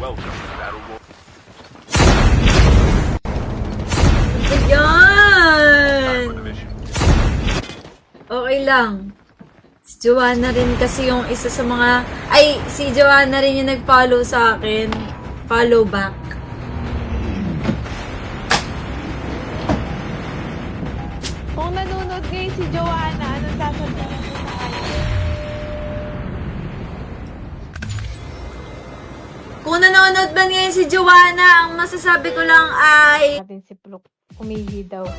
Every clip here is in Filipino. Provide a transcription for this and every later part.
Welcome to Battle Royale. Ayan! For the mission. Okay lang. Si Joanna rin kasi yung isa sa mga... Ay, si Joanna rin yung nag-follow sa akin. Follow back. Kung nanonood ngayon si Joanna, anong sasabihin mo sa kanya? Kung nanonood ba ngayon si Joanna, ang masasabi ko lang ay... Natin si Pluk. Umihi daw.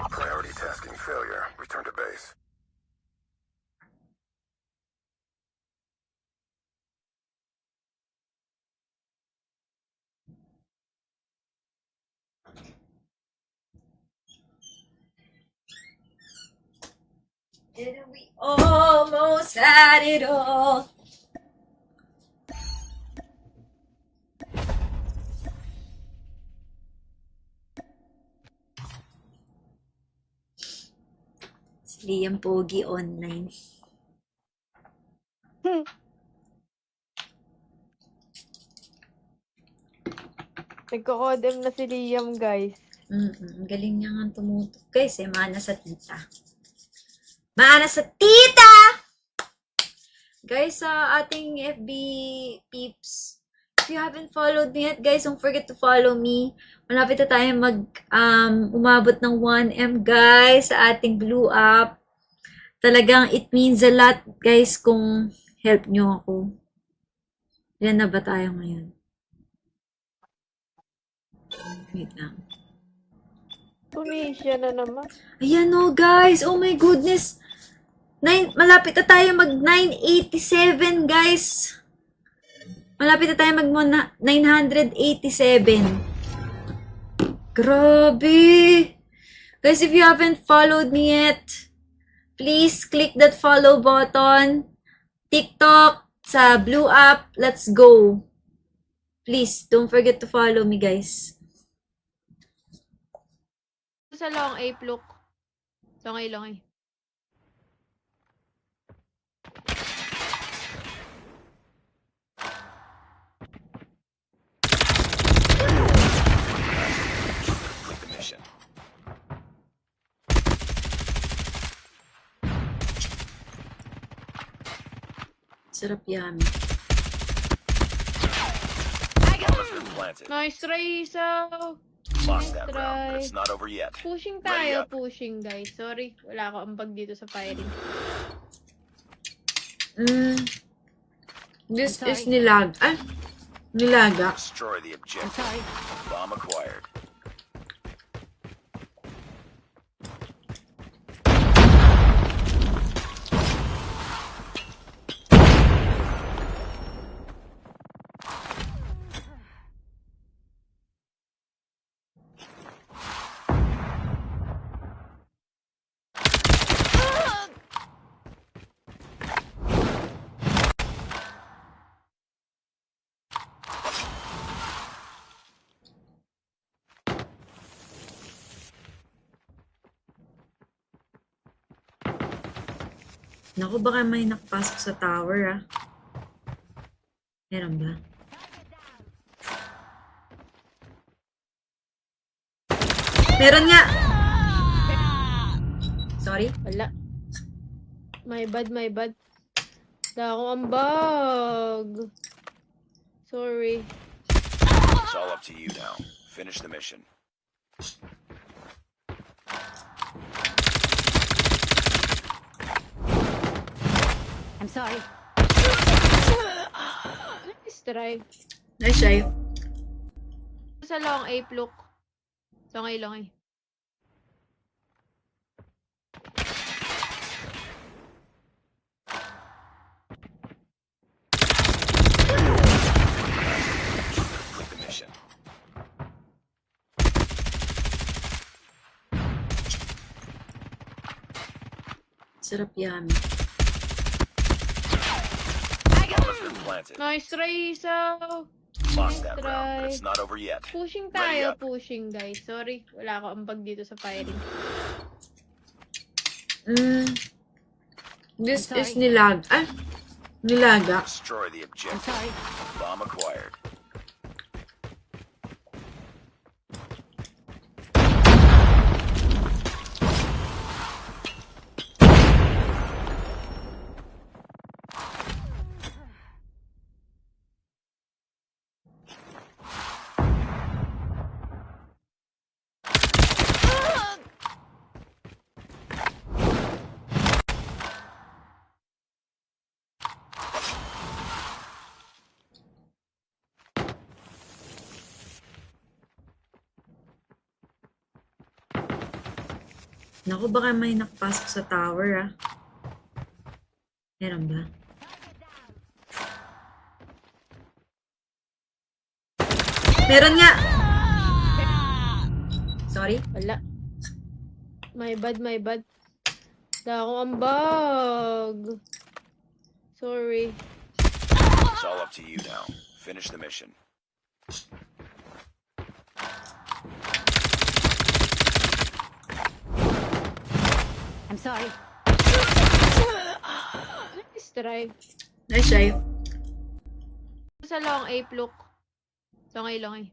Priority tasking failure. Return to base. And we almost had it all. Si Liam Pogi online. Nagko-codem na si Liam, guys. Galing niya nga tumutok. Guys, mana sa tita. Mana sa tita! Guys, sa ating FB peeps, if you haven't followed me yet, guys, don't forget to follow me. Malapit na tayo umabot ng 1M, guys, sa ating Blue Up. Talagang it means a lot, guys, kung help nyo ako. Yan na ba tayo ngayon? Wait lang. Tunisya na naman. Ayan o, guys. Oh my goodness. Malapit na tayo mag 987, guys. Malapit na tayo mag 987. Grabe. Guys, if you haven't followed me yet, please click that follow button. TikTok, sa Blue App, let's go. Please, don't forget to follow me, guys. Sa long A, Pluk. Long A. Complete the mission. Sarap yummy. Bomb has been planted. Nice try, Isaw. Lost that Try. round, but it's not over yet. Pushing Ready tayo, up. pushing, guys. Sorry, wala ako ambag dito sa firing. This is nilag. Ah, nilaga. Destroy the objective. Bomb acquired. Naku, baka may nakapasok sa tower, ah. Meron ba? Meron nga! Sorry? Wala. My bad. Wala akong ambag. Sorry. It's all up to you now. Finish the mission. I'm sorry. Nice try. Nice try. Sa long A, Pluk. Long A. Complete the mission. Sarap yummy. Bomb has been planted. Nice try, Isaw. Lost that round, but try. it's not over yet. Pushing Ready tayo, up. pushing guys. Sorry, wala ako ambag dito sa firing. This I'm is sorry. nilaga. Destroy the I'm objective. sorry. Bomb acquired. Naku, baka may nakapasok sa tower, ah. Meron ba? Meron nga! Sorry? Wala. My bad, my bad. Wala akong ambag. Sorry. It's all up to you now. Finish the mission. I'm sorry. Nice try. Nice try. Sa long A, look. Long A, long A.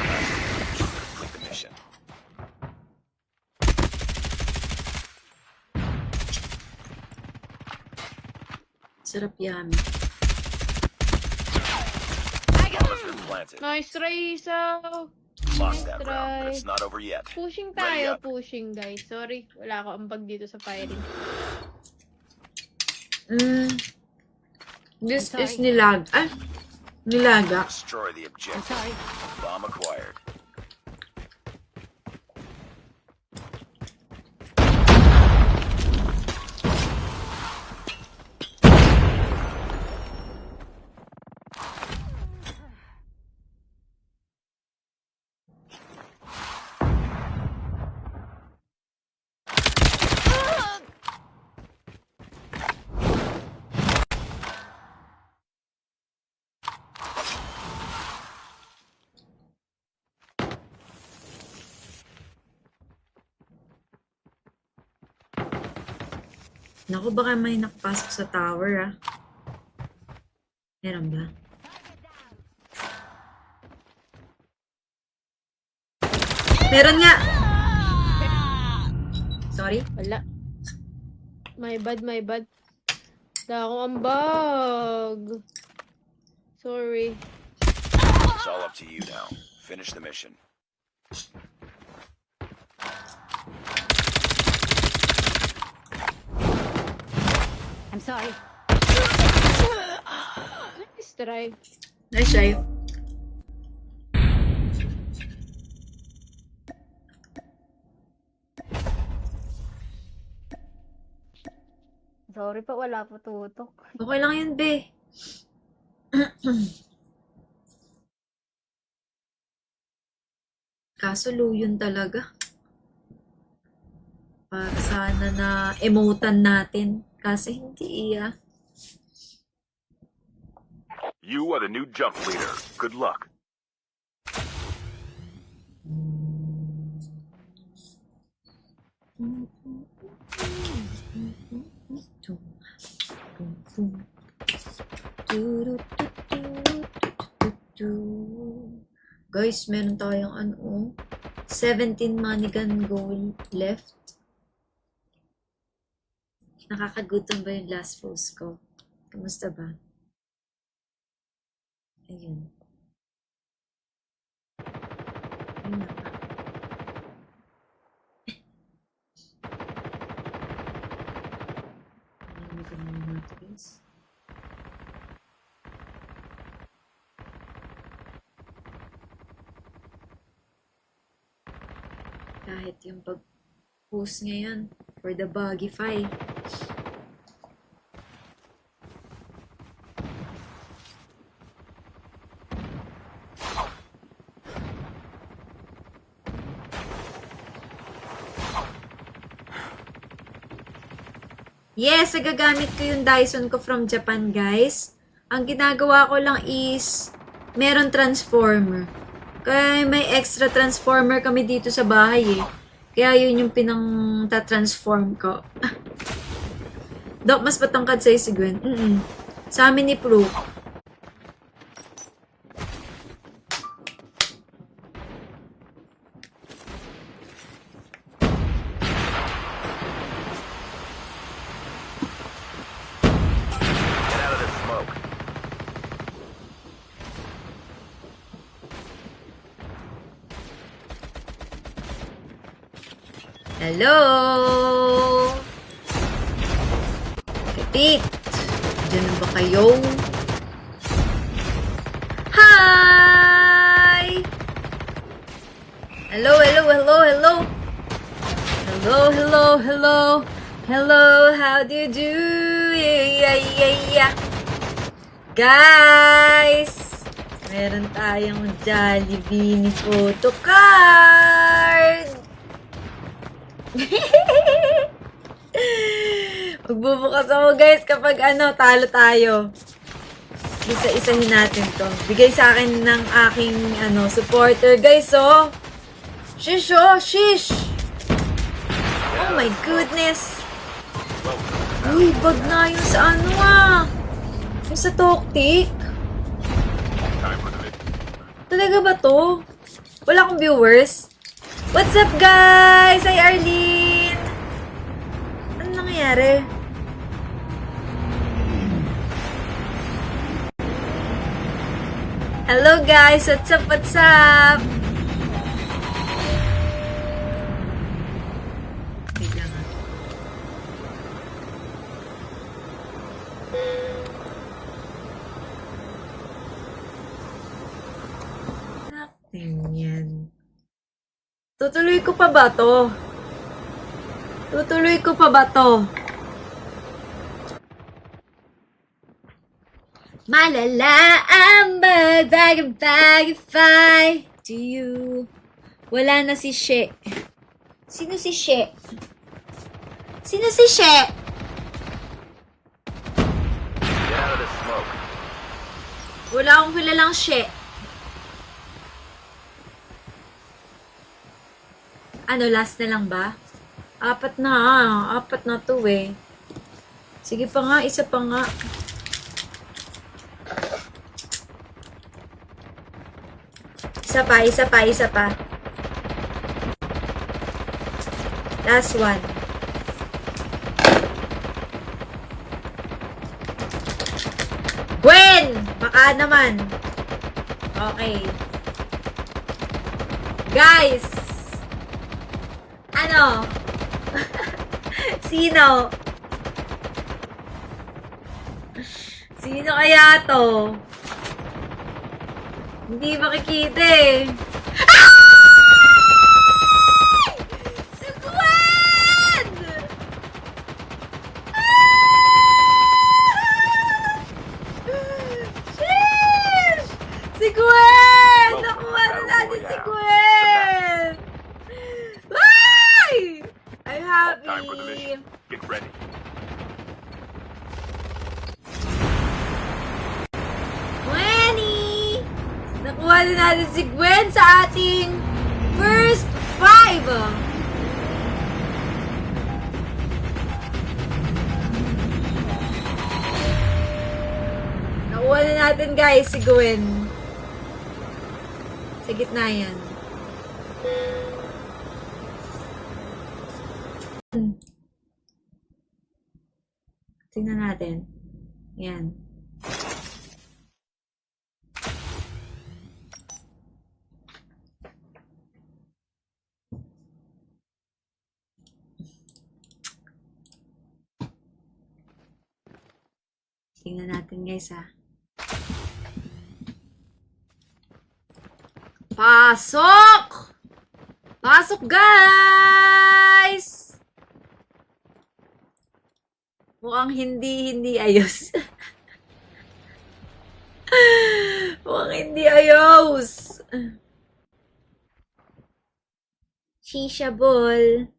Complete the mission. Sarap yummy. Bomb has been planted. Nice try, Isaw. Lost that round, try. but it's not over yet. Pushing Ready tayo, up. pushing guys. Sorry, wala ako ambag dito sa firing. This I'm is sorry. nilaga. Destroy the I'm objective. sorry. Bomb acquired. Naku, baka may nakapasok sa tower, ah. Meron ba? Meron nga! Sorry? Wala. My bad, my bad. Wala akong ambag. Sorry. It's all up to you now. Finish the mission. I'm sorry. Nice try. Nice try. Sorry pa, wala po tutok. Okay lang yun, be. Kaso luyon talaga. Para sana na emotan natin. Kasi hindi, ah. You are the new jump leader. Good luck. Guys, meron tayong 17 money gun goal left. Nakakagutom ba yung last post ko? Kamusta ba? Ayun. Ayun na ba? Ayun ko muna ito, guys. Kahit yung pag-post ngayon for the Bugify. Yes, nagagamit ko yung Dyson ko from Japan, guys. Ang ginagawa ko lang is, meron transformer. Kaya may extra transformer kami dito sa bahay eh. Kaya yun yung pinang-transform ko. Dok, mas patangkad sa'yo si Gwen. Sa amin ni Pro. Get out of this smoke. Hello! Kapit! Diyan na ba kayo? Hi! Hello, hello, hello, hello! Hello, hello, hello! Hello, how do you do? Yeah, yeah, yeah. Guys! Meron tayong Jollibee ni photo card! Magbubukas ako guys kapag talo tayo. Isa-isahin natin to. Bigay sa akin ng aking supporter guys oh. Shish oh, shish. Oh my goodness. Uy, bag na yung sa yung sa Toktik. Talaga ba to? Wala akong viewers. What's up, guys? Hi, Arlene! Ano nangyayari? Hello, guys! What's up? What's up? Wait lang ah. Natin yan. Tutuloy ko pa ba to? Tutuloy ko pa ba to? Malala ang bagay to you. Wala na si She. Sino si She? Sino si She? Get out of this smoke. Wala akong kilalang She. Last na lang ba? Apat na to eh. Sige pa nga, isa pa nga. Isa pa. Last one. Gwen! Baka naman. Okay. Guys! Sino? Sino kaya to? Hindi makikita eh. Ay! Si Gwen! Sheesh! Si Gwen! Nakuha na natin si Gwen! Ay! I'm Time for the happy. mission. Get ready. Nakuha na natin si Gwen sa ating first 5. Nakuha na natin guys si Gwen. Sa gitna yan. Tingnan natin. Yan. Tingnan natin guys ha. Pasok! Pasok guys! Mukhang hindi ayos. Mukhang hindi ayos. Shisha ball.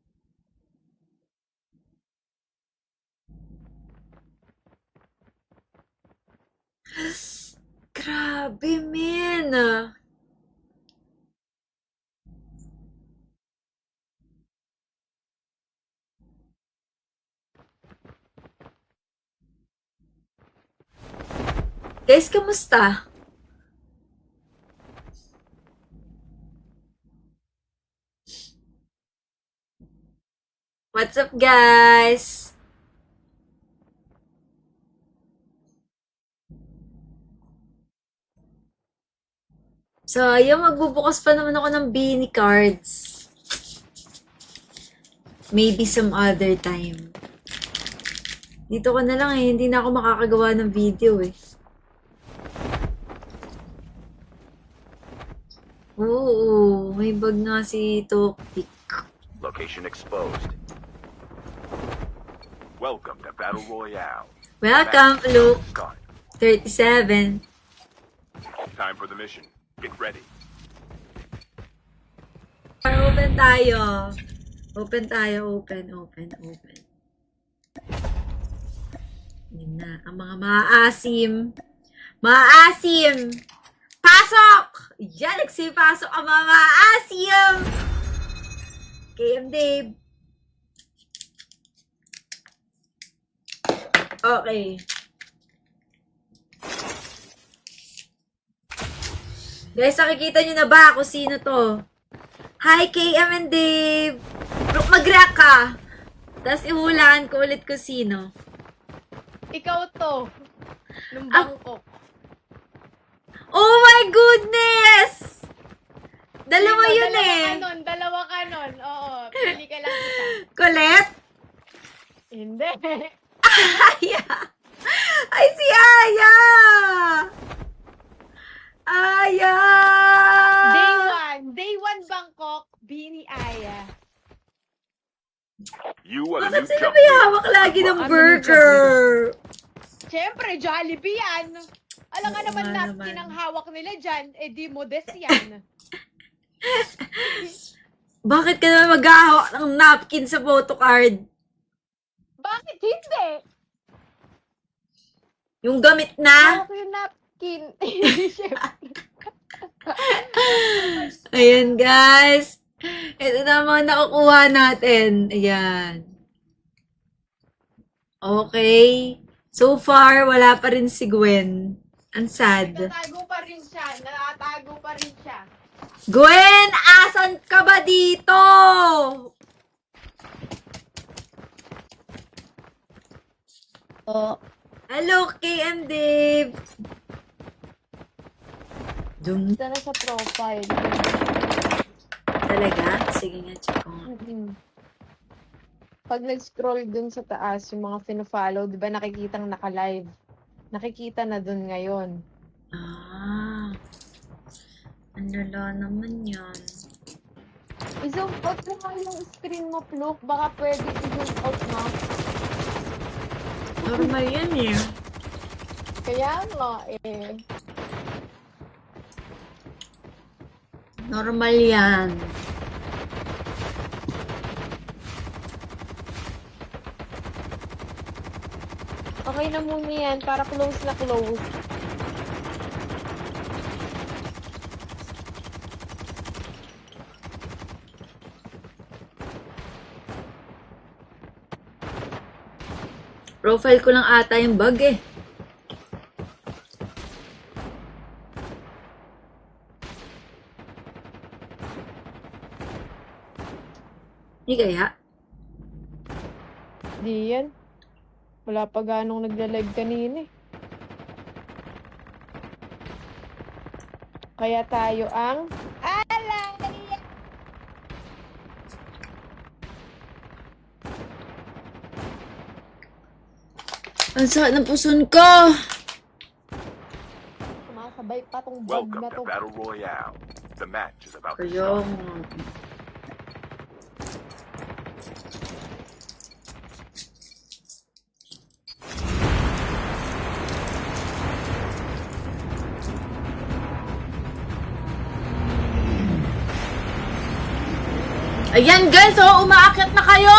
Grabe, men. Guys, kamusta? What's up, guys? So, ayun, magbubukas pa naman ako ng Beanie cards. Maybe some other time. Dito ko na lang eh, hindi na ako makakagawa ng video eh. Oo, may bag nga si Toktik. Location exposed. Welcome to Battle Royale. Welcome, Luke. Start. 37. Time for the mission. Get ready. Open tayo. Open tayo. Open. Yun na. Ang mga maasim. Maasim! Pasok! Yan, nagsipasok ang mga maasim! KM Dave. Okay. Guys, nakikita nyo na ba kung sino to? Hi, KM and Dave! Look, mag-react ka! Tapos ihulaan ko ulit kung sino. Ikaw to. Nung Bangkok. Oh my goodness! Dalawa yun eh. Dalawa kanon. Oo, pili ka lang isa. Colette? Hindi. Aya! Ay, si Aya! Aya! Day 1 Bangkok, Beanie Aya. You are the Bakit new sila jump may leader. hawak lagi ng Ano burger? Siyempre, Jollibee yan. Alam nga Oo naman nga napkin naman. ang hawak nila dyan, eh di modest yan. Bakit ka naman maghahawak ng napkin sa photocard? Bakit hindi? Yung gamit na? Hawak yung napkin. Hindi siyempre. Ayan, guys. Ito na mga nakukuha natin. Ayan. Okay. So far, wala pa rin si Gwen. Ang sad. Nakatago pa rin siya. Nakatago pa rin siya. Gwen, asan ka ba dito? Oh. Hello, KM Dave. Dum. Ito na sa profile. Talaga? Sige nga, check ko. Pag nag-scroll dun sa taas, yung mga fino-follow, di ba nakikitang naka-live? Nakikita na dun ngayon. Ah. Ang lala naman yan. I-zoom out mo nga yung screen mo, Pluk. Baka pwede i-zoom out mo. Normal yan eh. Kaya nga eh. Normal yan. Okay na muna yan, para close na close. Profile ko lang ata yung bug eh. Hindi kaya? Di yan. Wala pa ganong nagla-live kanina eh. Kaya tayo ang alay! Ang sakit ng puson ko! Sumasabay pa tong bug Welcome na to to. Battle Royale. The match is about to Kaya start. nga. Ayan guys, oh, umaakit na kayo!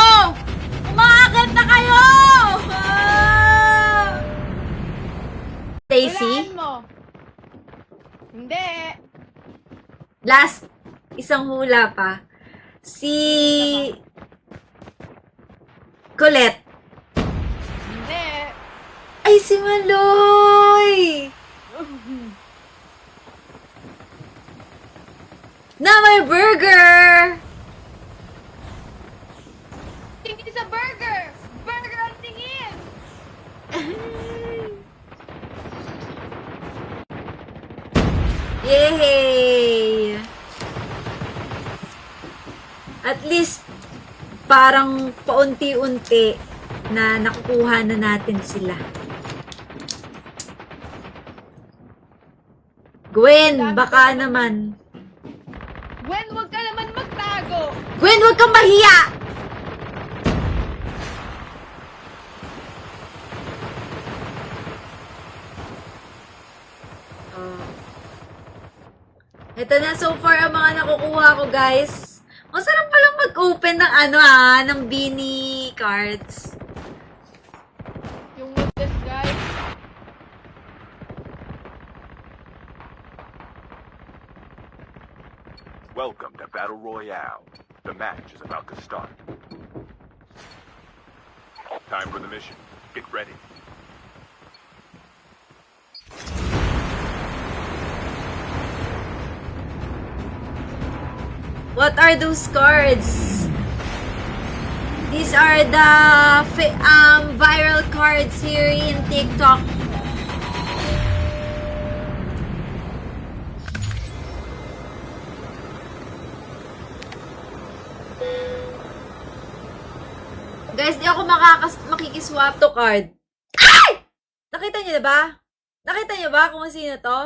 Umaakit na kayo! Ah! Stay Elsie? Hulaan mo. Hindi. Last, isang hula pa. Si Colette. Hindi. Ay, si Maloy! Na may burger! Tingin sa burger! Burger ang tingin! Yay! At least, parang paunti-unti na nakukuha na natin sila. Gwen, baka naman. Gwen, huwag ka naman magtago! Gwen, huwag kang mahiya! Ito na so far ang mga nakukuha ko, guys. Ang sarap palang mag-open ng ng Beanie cards. Yung modest guys. Welcome to Battle Royale. The match is about to start. Time for the mission. Get ready. What are those cards? These are the viral cards here in TikTok. Guys, di ako makikiswap to card. Ay! Nakita niyo na ba? Nakita niyo ba kung sino to?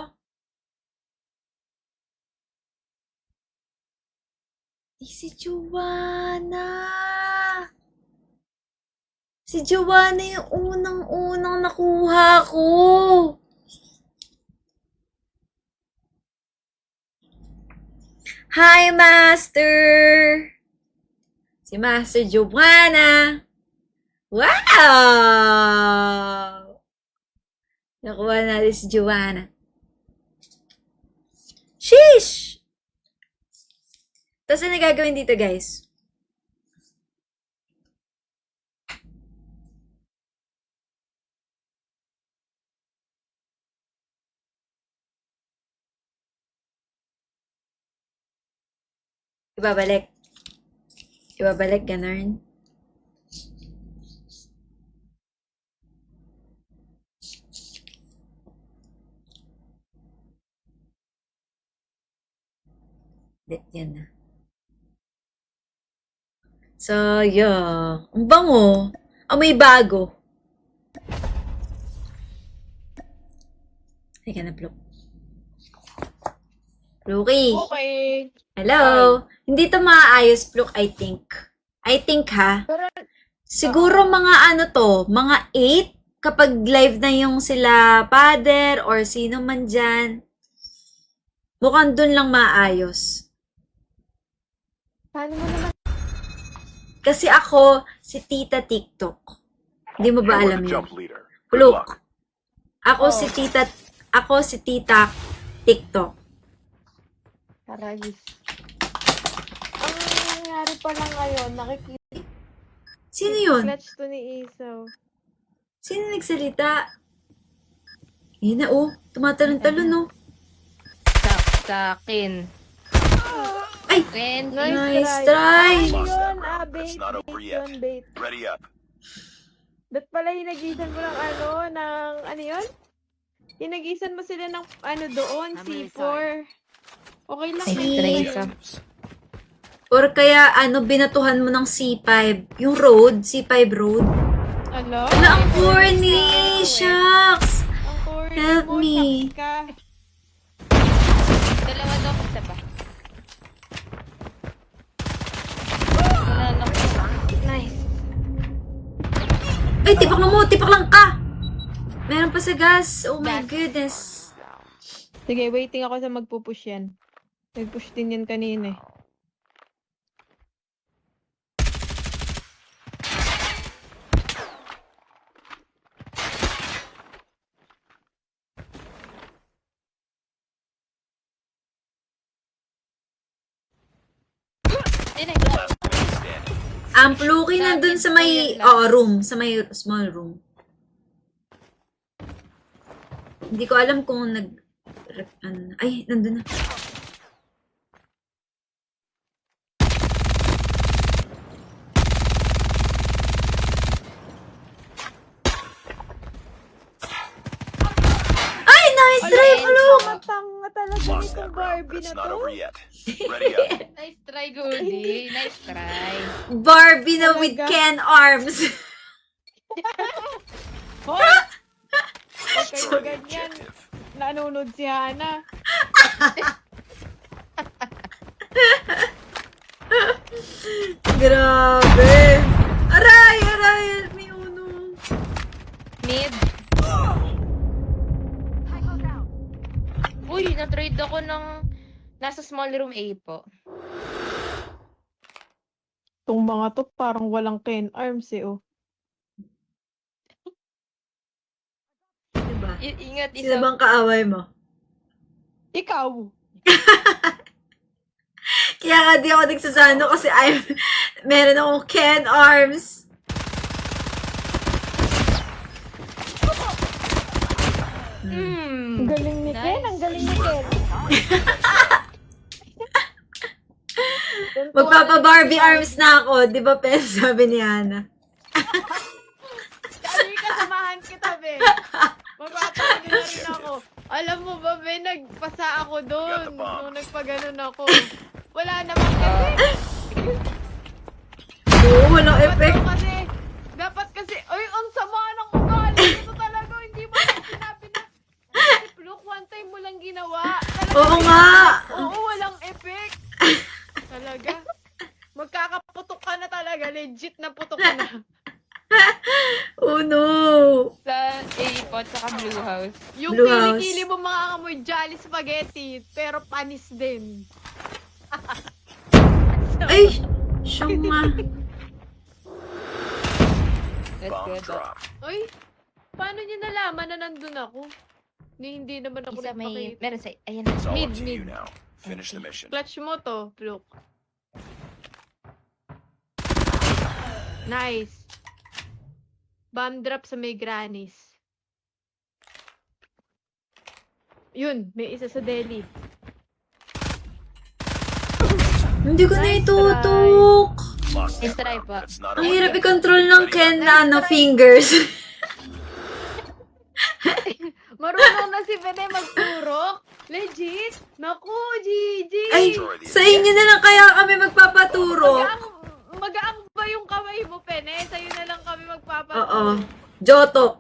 Si Joanna. Si Joanna yung unang-unang nakuha ko. Hi, Master! Si Master Joanna. Wow! Nakuha natin si Joanna. Sheesh! Tapos ano gagawin dito, guys? Ibabalik. Ibabalik, ganun. Yan na. So, yeah. Ang bango. Amoy bago. Teka na, Pluk. Pluki. Okay. Hello. Hindi to maaayos, Pluk, I think. I think, ha? Pero, Siguro mga ano to, mga 8 kapag live na yung sila father or sino man dyan. Mukhang dun lang maayos. paano mo naman? Kasi ako, si Tita TikTok. Hindi mo ba You are alam the yun? jump leader. Good Pluk. luck. Ako Oh. si Tita TikTok. Taragis. Ang nangyari pa lang ngayon, nakikita Sino yun? clutch to ni Isaw. Sino nagsalita? Yun na, oh. Tumatalon-talon, oh. Sa akin. Ay! Friend, Nice try. Ano Lost yun? that round. Bait. It's not over Bait yet. yun, bait. Ready up. Ba't pala hinagisan mo ng ano yun? Hinagisan mo sila ng doon, I'm really C4. Okay lang Si- yun. Trace. Objectives. Or kaya, binatuhan mo ng C5. Yung road, C5 road. Ala? Ala, ang corny! Shucks! Ang corny Help mo, me. shucks ka. dalawa daw isa pa. Wala lang. Nice. Ay, tipak na mo! Tipak lang ka! Meron pa sa gas. Oh my Gas. goodness. Sige, waiting ako sa magpupush yan. Nagpush din yan kanina eh. Last man standing. Ang Pluki nandun sa may, room. Sa may small room. Hindi ko alam kung ay, nandun na. Ay, nice try, Pluk! Matanga talaga Lost nitong that round, Barbie but it's na not to. over yet. Ready up. Nice try, Goldie. Nice try. Barbie na with Talaga? Ken arms. Hoy! Huwag kayo Destroy the ganyan. objective. Nanunod si Hana. Grabe. Aray, aray. May uno. Mid. Uy, na-trade ako ng nasa small room A po. Itong mga to parang walang Ken arms eh, oh. Diba? Ingat, Sino isa. bang kaaway mo? Ikaw! Kaya nga di ako nagsasano kasi meron akong Ken arms. Ang Hmm. galing ni Ken, ang galing ni Ken. Magpapa-Barbie arms na ako. Di ba, Pen? Sabi ni Hana. Kali ka, samahan kita, be. Magpapagod na rin ako. Alam mo ba, be, nagpasa ako doon. Got the bomb. Nung nagpaganon ako. Wala naman kasi. Oo, walang effect. Dapat kasi, ay, ang sama ng ugali. Ito talaga, hindi mo na sinabi na. Look, one time mo lang ginawa. Talaga, Oo nga. Oo, walang effect. Talaga. Magkakaputok ka na talaga. Legit na putok ka na. Oh no. Sa A po, saka Blue House. Yung Blue House. kilikili mo mga amoy jolly spaghetti, pero panis din. Ay, siyang nga. That's Bomb good. drop. Uy, paano niyo nalaman na nandun ako? Hindi naman ako Isa may, nagpakita. meron sa, ayan na. It's all Mid, up to you mid. now. Finish the mission. Clutch mo to, look. Nice. Bomb drop sa may grannies. Yun, may isa sa deli. Hindi ko na Nice itutok. Lost Nice that try round, po. but it's not Ang over hirap yet. i-control ng Ken na fingers. Marunong na si Bene magturok. Legit. Naku, GG. Ay, sa inyo na lang kaya kami magpapaturo. Magaang ba yung kamay mo, Pene? Sa'yo na lang kami magpapaturo. Oo. Jotox.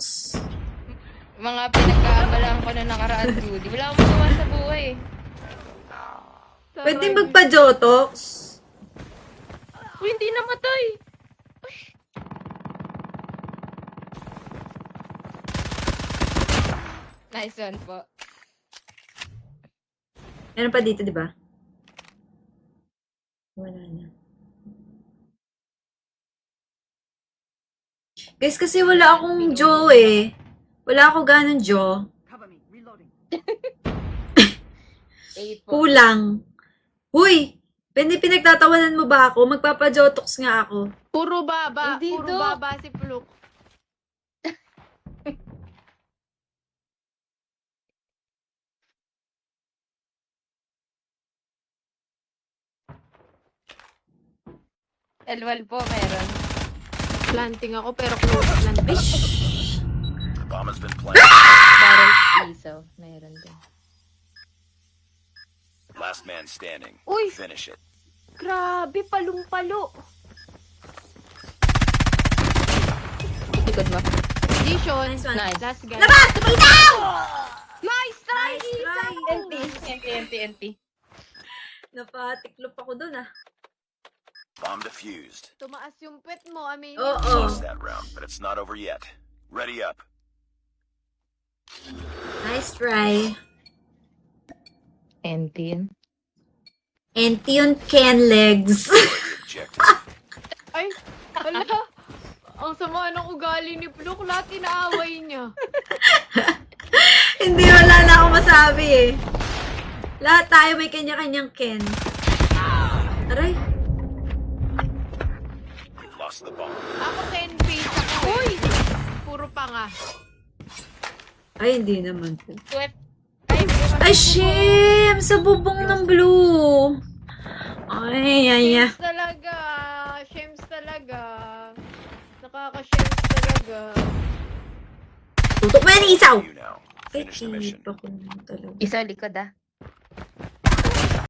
Mga pinagkakabalaan ko na nakaraan, Judy. Wala akong magawa sa buhay. Pwede magpa-Jotox. Uy, hindi namatay. Nice one po. Meron pa dito, di ba? Wala na. Guys, kasi wala akong jaw eh. Wala ako ganun jaw. A po. Kulang. Huy! Pwede pinagtatawanan mo ba ako? Magpapa-Jotox nga ako. Puro baba. Hindi, Puro Dok. baba si Pluk. L1 po, meron. Planting ako pero close planting. The bomb has been planted. Barrel piso. Meron din. Last man standing. Uy! Finish it. Grabe, palong-palo. Likod mo. Dishon. Nice one. Nice. Last guy. Labas! Bitaw! Nice try, Nice Isa! try. NT. Napatiklop ako dun ah. Bomb defused. Tumaas yung pet mo, amin. Oo. Lost that round, but it's not over yet. Ready up. Nice try. NT. And yun, Ken legs. Destroy the objective. Ay, hala. Ang sama ng ugali ni Pluk, lahat inaaway niya. Hindi, wala na ako masabi eh. Lahat tayo may kanya-kanyang Ken. Aray. lost the bomb. Ako 10 piece ako. Uy! Puro panga. Ay, hindi naman po. Ay, Ay, shame! Sa bubong ng blue. Ay, ay, ay. Shames talaga. Shames talaga. Nakaka-shames talaga. Tutok mo yan, isaw! You now. Ay, Finish the mission. tip ako naman talaga. isa likod ah.